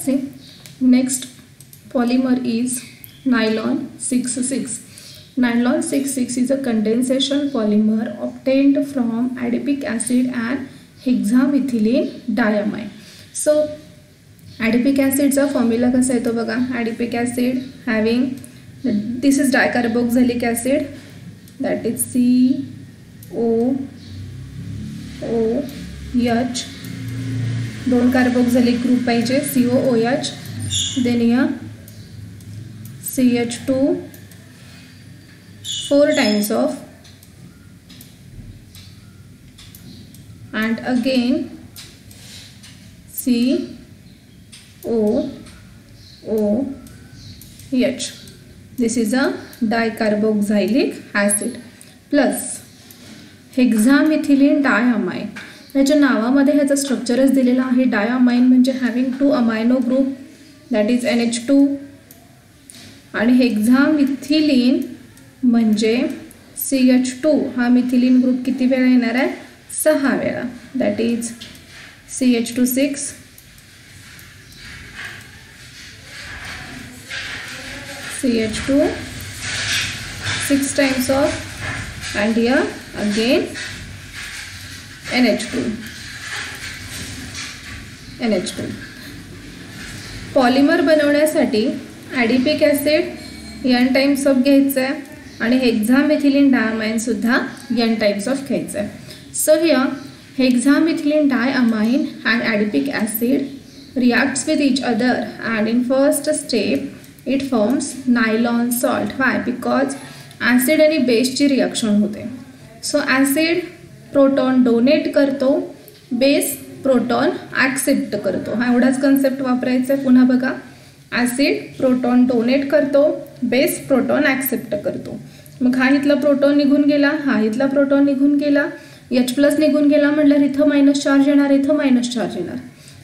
See, next polymer is nylon 6,6. Nylon 6,6 is a condensation polymer obtained from adipic acid and hexamethylene diamine. So adipic acid चा formula कसा येतो बघा. adipic acid having, this is dicarboxylic acid, that is COOH, दोन carboxylic group पाहिजे, COOH, then here CH2 4 times of, and again COOH. This is a dicarboxylic acid plus hexamethylene diamine. ह्याच्या नावामध्ये ह्याचं स्ट्रक्चरच दिलेलं आहे. डायामाइन म्हणजे having 2 amino group, that is NH2, आणि हेक्झामिथिलीन म्हणजे CH2. हा मिथिलीन ग्रुप किती वेळा येणार आहे? 6 वेळा, that is CH2 6 times of, and here again NH2. Polymer बनवण्यासाठी adipic acid N times of घ्यायचं आहे आणि हेक्झामेथिलीन डायमाइन सुद्धा N टाइम्स ऑफ घ्यायचं आहे. So here hexamethylene diamine and adipic acid reacts with each other, and in first step it forms nylon salt. Why? Because acid आणि बेसची reaction होते. So acid proton donate करतो, base proton accept करतो. हा एवढाच concept वापरायचा आहे. पुन्हा बघा, ॲसिड प्रोटॉन डोनेट करतो, बेस प्रोटॉन ॲक्सेप्ट करतो. मग हा इथला प्रोटॉन निघून गेला, हा इथला प्रोटॉन निघून गेला, H+ निघून गेला म्हटल्यावर इथं मायनस चार्ज येणार, इथं मायनस चार्ज येणार.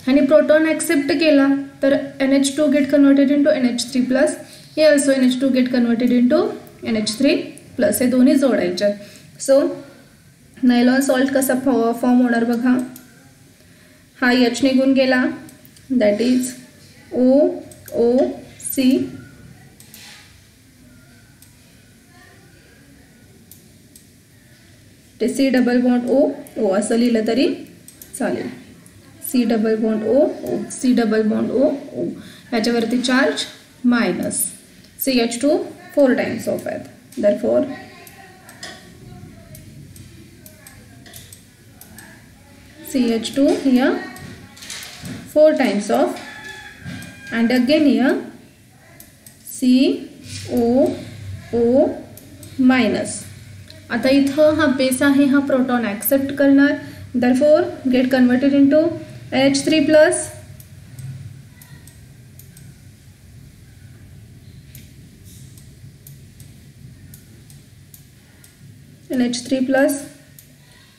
आणि प्रोटॉन ॲक्सेप्ट केला तर NH2 get converted into NH3+, हे also NH2 get converted into NH3+. हे दोन्ही जोडायचे. सो नायलॉन सॉल्ट कसा फॉर्म होणार बघा. हा H निघून गेला, दॅट इज OOC, ते C डबल बॉन्ड O असं लिहिलं तरी चालेल. C double bond O, C double bond O, ह्याच्यावरती charge minus, CH2 4 times of आहेत. therefore CH2 here 4 times of, and again here COO minus. आता इथं हा बेस आहे, हा प्रोटॉन ॲक्सेप्ट करणार, therefore get converted into NH3+,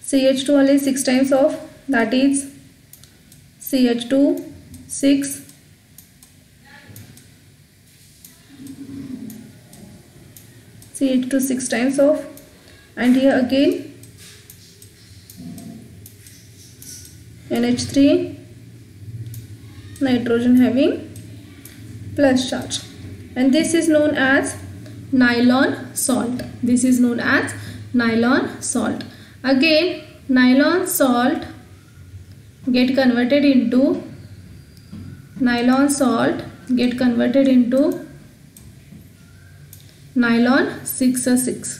CH2 only 6 times of, that is CH2 6, CH2 6 times of, and here again NH3, nitrogen having plus charge, and this is known as nylon salt. This is known as nylon salt. Again nylon salt get converted into nylon 6,6.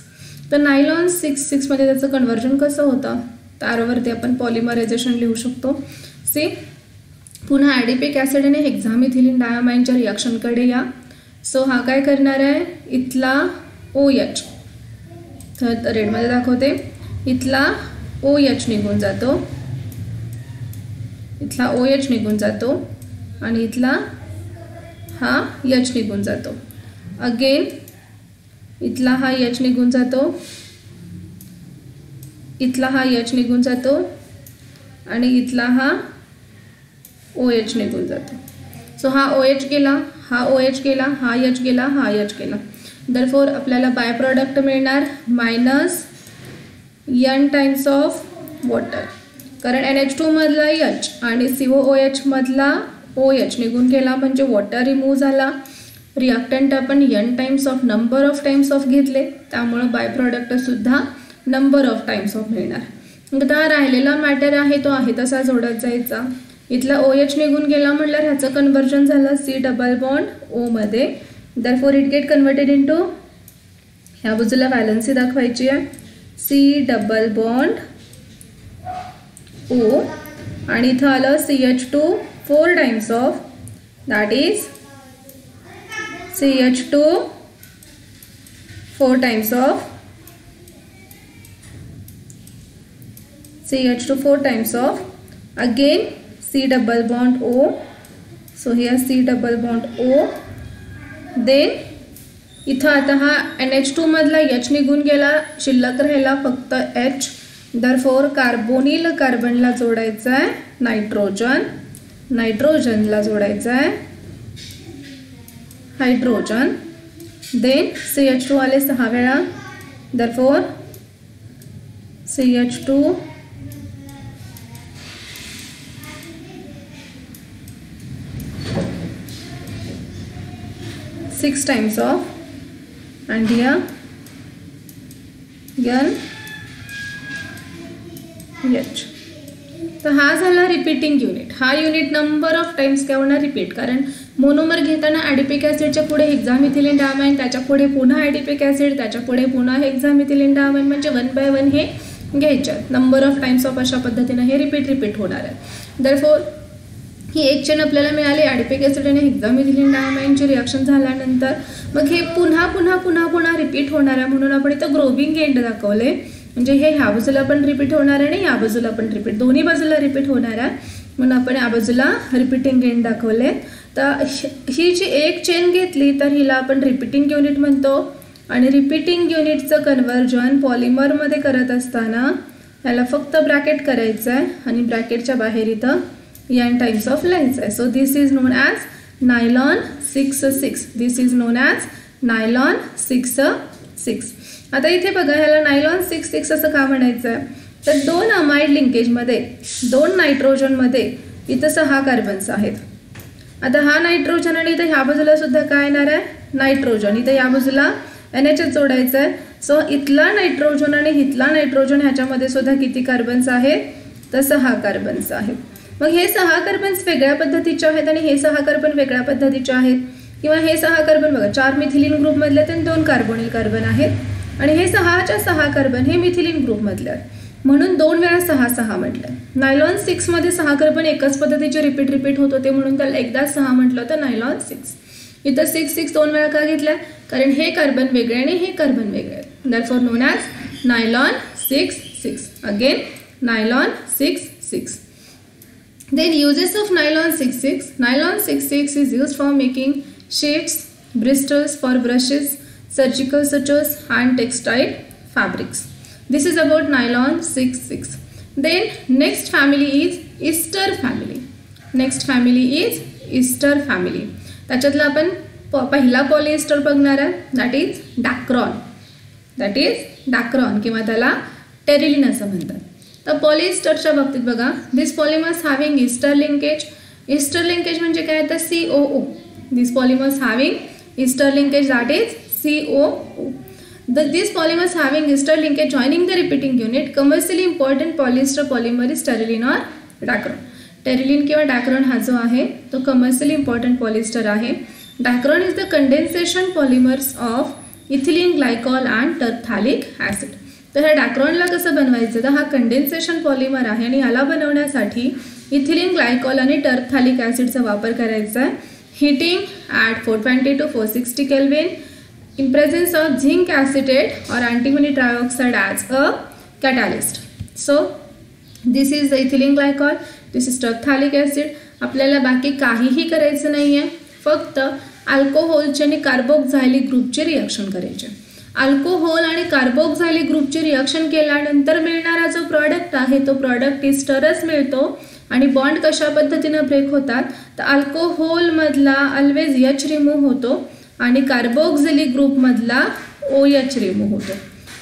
तर nylon 6,6 मध्ये त्याचं conversion कसं होतं, त्यावरती आपण पॉलिमरायझेशन लिहू शकतो. C, पुन्हा ॲडिपिक ॲसिड आणि हेक्झामेथिलीन डायमाइनच्या रिॲक्शनकडे या. सो हा काय करणार आहे, इथला OH, तर रेडमध्ये दाखवते, इथला OH निघून जातो, इथला OH निघून जातो, आणि इथला हा H निघून जातो. अगेन इथला हा H निघून जातो, इथला हा H निघून जातो, आणि इथला हा OH निघून जातो. सो हा OH गेला, हा OH गेला, हा H गेला, हा H गेला. दरफोर आपल्याला बाय प्रोडक्ट मिळणार -N टाइम्स ऑफ वॉटर, कारण NH2 मधला H आणि COOH मधला OH निघून गेला म्हणजे वॉटर रिमूव्ह झाला. रिॲक्टंट आपण n times of number of times of घेतले, त्यामुळे बाय प्रॉडक्ट सुद्धा नंबर ऑफ टाइम्स ऑफ मिळणार. मग आता राहिलेला मॅटर आहे तो आहे तसा जोडत जायचा. इथला OH निघून गेला म्हटल्यावर ह्याचं कन्वर्जन झालं C डबल बॉन्ड O मध्ये. Therefore it get converted into, ह्या बाजूला व्हॅलन्सी दाखवायची आहे, C डबल बॉन्ड O आणि इथं आलं CH2 4 times of, that is CH2 4 times of, CH2 4 times of, again C double bond O, so here C double bond O. then इथं आता हा NH2 मधला H निघून गेला, शिल्लक राहिला फक्त H. therefore कार्बोनिल कार्बनला जोडायचा आहे नायट्रोजन, नायट्रोजनला जोडायचा आहे हायड्रोजन. then CH2 आले 6 वेळा, therefore CH2 6 times of, and here N H. तर हा झाला रिपीटिंग युनिट. हा युनिट नंबर ऑफ टाइम्स काय होणार, रिपीट. कारण मोनोमर घेताना ॲडिपिक ॲसिडच्या पुढे हेक्सामिथिलीन डायमाइन, त्याच्या पुढे पुन्हा ॲडिपिक ॲसिड, त्याच्या पुढे पुन्हा हेक्सामिथिलीन डायमाइन, म्हणजे 1 by 1 हे घ्यायचे. नंबर ऑफ टाइम्स ऑफ अशा पद्धतीने हे रिपीट होणार आहे. देअरफॉर ही एक चेन आपल्याला मिळाली ॲडिपिक ॲसिड आणि हेक्सामिथिलीन डायमाइनची रिॲक्शन झाल्यानंतर मग हे पुन्हा रिपीट होणार आहे. म्हणून आपण इथं ग्रोविंग एंड दाखवले, म्हणजे हे ह्या बाजूला पण रिपीट होणार आहे आणि या बाजूला पण रिपीट, दोन्ही बाजूला रिपीट होणार आहे. म्हणून आपण या बाजूला रिपीटिंग एंड दाखवले. तर ही जी एक चेन घेतली तर हिला आपण रिपीटिंग युनिट म्हणतो. आणि रिपीटिंग युनिटचं कन्वर्जन पॉलिमरमध्ये करत असताना याला फक्त ब्रॅकेट करायचं आहे आणि ब्रॅकेटच्या बाहेर इथं n टाइम्स ऑफ लिहायचं आहे. So this is known as nylon 6,6. This is known as nylon 6,6. आता इथे बघा, ह्याला नायलॉन 6,6 असं का म्हणायचं आहे, तर 2 अमाइड लिंकेजमध्ये 2 नायट्रोजनमध्ये इथं 6 कार्बन्स आहेत. आता हा नायट्रोजन आणि इथं ह्या बाजूला सुद्धा काय येणार आहे, नायट्रोजन. इथं या बाजूला NH जोडायचं आहे. सो इथला नायट्रोजन आणि इथला नायट्रोजन ह्याच्यामध्ये सुद्धा किती कार्बन्स आहेत, तर 6 कार्बन्स आहेत. मग हे 6 कार्बन्स वेगळ्या पद्धतीचे आहेत आणि हे 6 कार्बन वेगळ्या पद्धतीचे आहेत. किंवा हे 6 कार्बन बघा, 4 मिथिलीन ग्रुपमधले तर 2 कार्बोनिल कार्बन आहेत आणि हे 6च्या 6 कार्बन हे मिथिलीन ग्रुपमधले आहेत. म्हणून 2 वेळा 6 म्हटलं. नायलॉन 6 मध्ये 6 कार्बन एकाच पद्धतीचे रिपीट होत होते म्हणून त्याला एकदा 6 म्हटलं तर नायलॉन 6. इथं 6 2 वेळा का घेतल्या, कारण हे कार्बन वेगळे आणि हे कार्बन वेगळे आहेत. Therefore non as nylon 6,6. Again nylon 6,6. Then uses of nylon 6,6. Nylon 6,6 is used for making sheets, bristles for brushes, surgical sutures and textile fabrics. This is about nylon 6,6. Then next family is ester family. Next family is ester family. त्याच्यातला आपण पहिला polyester बघणार आहे, that is Dacron. That is Dacron किंवा त्याला Terylene असं म्हणतात. तर पॉलिएस्टरच्या बाबतीत बघा, this polymers having ester linkage. Ester linkage म्हणजे काय, तर COO. This polymers having ester linkage, that is COO. These polymers having ester linkage joining the repeating unit, commercially important polyester polymer is Terylene or Dacron. Terylene किंवा Dacron हा जो आहे तो commercially important polyester आहे. Dacron is the condensation polymers of ethylene glycol and terephthalic acid. तर ह्या डॅक्रॉनला कसं बनवायचं, तर हा कंडेन्सेशन पॉलिमर आहे आणि याला बनवण्यासाठी इथिलीन ग्लायकॉल आणि टरफॅलिक ॲसिडचा वापर करायचा आहे. Heating at 420 to 460 kelvin in presence of zinc acetate or antimony trioxide as a catalyst. So this is the ethylene glycol, this is terphthalic acid. आपल्याला बाकी काहीही करायचं नाही आहे, फक्त अल्कोहोलचे आणि कार्बोक्झायलिक ग्रुपचे रिॲक्शन करायचे. अल्कोहोल आणि कार्बोक्झायलिक ग्रुपचे रिॲक्शन केल्यानंतर मिळणारा जो प्रॉडक्ट आहे तो प्रॉडक्ट इस्टरच मिळतो. आणि बॉन्ड कशा पद्धतीने ब्रेक होतात, तर अल्कोहोलमधला ऑलवेज H रिमूव्ह होतो आणि कार्बोक्झिलिक ग्रुपमधला OH रिमूव्ह होतो.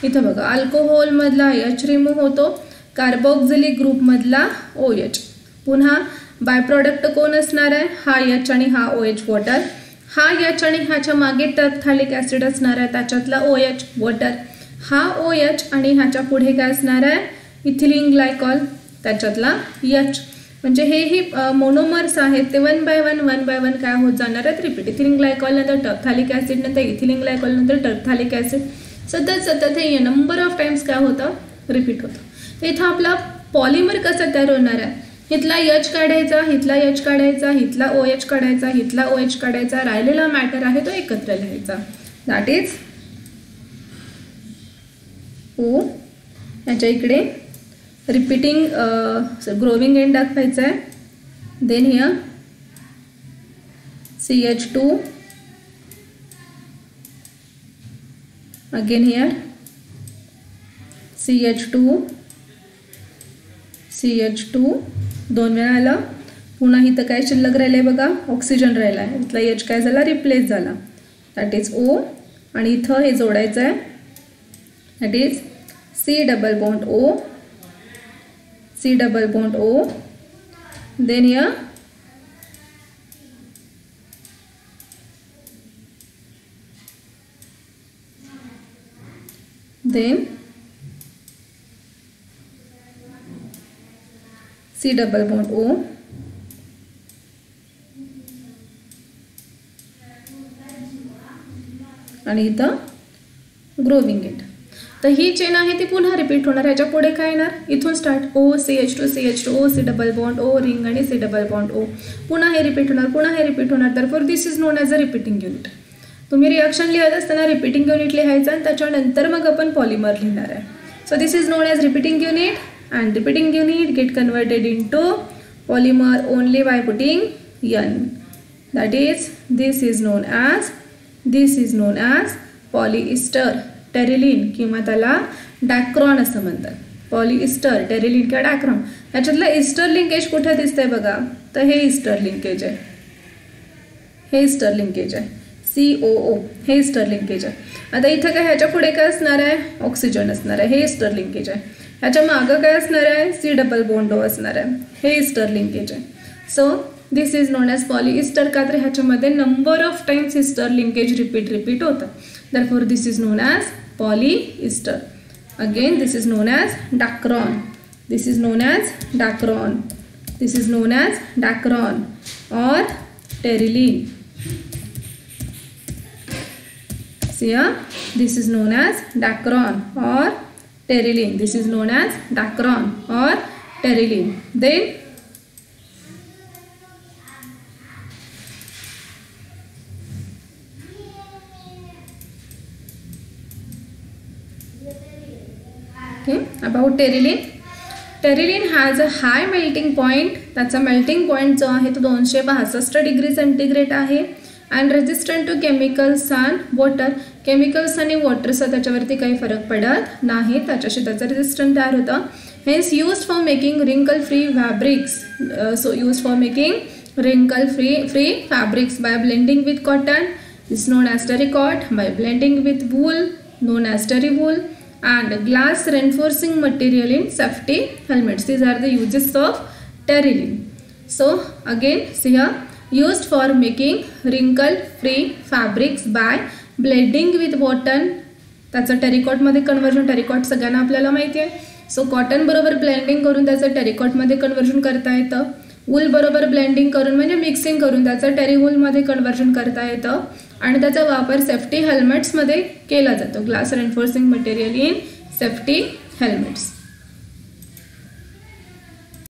इथं बघा, अल्कोहोलमधला H रिमूव्ह होतो, कार्बोक्झिलिक ग्रुपमधला OH. पुन्हा बाय प्रोडक्ट कोण असणार आहे, हा H आणि हा OH वॉटर, हा H आणि ह्याच्या मागे टरफ्थॅलिक ॲसिड असणार आहे त्याच्यातला OH वॉटर, हा OH आणि ह्याच्या पुढे काय असणार आहे, इथिलीन ग्लायकॉल त्याच्यातला H. म्हणजे हे ही मोनोमर्स आहेत ते वन बाय वन काय होत जाणार आहेत, रिपीट. इथिलीन ग्लायकॉल नंतर टरफ्थॅलिक ॲसिड, नंतर इथिलीन ग्लायकॉल, नंतर टरफ्थॅलिक ॲसिड, सतत हे नंबर ऑफ टाइम्स काय होतं, रिपीट होतं. तर इथं आपला पॉलिमर कसा तयार होणार आहे, इथला H काढायचा, इथला H काढायचा, इथला OH काढायचा, इथला OH काढायचा, राहिलेला मॅटर आहे तो एकत्र लिहायचा. That is O. याच्या इकडे रिपीटिंग ग्रोविंग एंड दाखवायचा आहे. Then here CH2, again here CH2, दोन वेळा आलं. पुन्हा इथं काय शिल्लक राहिलं आहे बघा, ऑक्सिजन राहिला आहे. इथला H काय झाला, रिप्लेस झाला. That is O. आणि इथं हे जोडायचं आहे, that is C double bond O, C double bond O. Then here then C double bond O, आणि इथं ग्रोविंग एंड. तर ही चेन आहे ती पुन्हा रिपीट होणार. याच्या पुढे काय येणार, इथून start O CH2 O C double bond O ring आणि C डबल बॉन्ड O. पुन्हा हे रिपीट होणार, पुन्हा हे रिपीट होणार. Therefore this is known as a repeating unit. तुम्ही रिॲक्शन लिहित असताना रिपीटिंग युनिट लिहायचं आणि त्याच्यानंतर मग आपण पॉलिमर लिहिणार आहे. So this is known as repeating unit and repeating unit get converted into polymer only by putting N. That is this is known as polyester Terylene किंवा त्याला डॅक्रॉन असं म्हणतात. पॉलिइस्टर, टेरिलिन किंवा डॅक्रॉन. याच्यातलं इस्टर लिंकेज कुठे दिसतंय बघा, तर हे इस्टर लिंकेज आहे, हे इस्टर लिंकेज आहे, COO हे इस्टर लिंकेज आहे. आता इथं काय ह्याच्या पुढे काय असणार आहे, ऑक्सिजन असणार आहे, हे इस्टर लिंकेज आहे. ह्याच्या मागं काय असणार आहे, C डबल बॉन्ड O असणार आहे, हे इस्टर लिंकेज आहे. So this is known as polyester, का तर ह्याच्यामध्ये number of times ester linkage repeat होतं. Therefore this is known as polyester. Again this is known as Dacron, this is known as Dacron, this is known as Dacron और Terylene. See here, this is known as dacron or Terylene. This is known as dacron or Terylene. Then okay, about Terylene. Terylene has a high melting point. त्याचा melting point जो आहे तो 262 degree centigrade आहे. And resistant to chemicals and water. Chemicals आणि वॉटरचा त्याच्यावरती काही फरक पडत नाही, त्याच्याशी त्याचं रेजिस्टंट तयार होतं. Hence use for making wrinkle free fabrics. So use for making wrinkle free fabrics by blending with cotton is known as Terrycot, by blending with wool known as Terrywool, and glass reinforcing material in safety helmets. These are the uses of teriline. So again see here, used for making wrinkle free fabrics by blending with cotton. त्याचं टेरिकॉटमध्ये conversion, terricot सगळ्यांना आपल्याला माहिती आहे. So cotton बरोबर blending करून त्याचं टेरिकॉटमध्ये conversion करता येतं. वूल बरोबर ब्लेंडिंग करून म्हणजे मिक्सिंग करून त्याचं टेरिवूलमध्ये कन्वर्जन करता येतं. आणि त्याचा वापर सेफ्टी हेल्मेट्समध्ये केला जातो. Glass reinforcing material in safety helmets.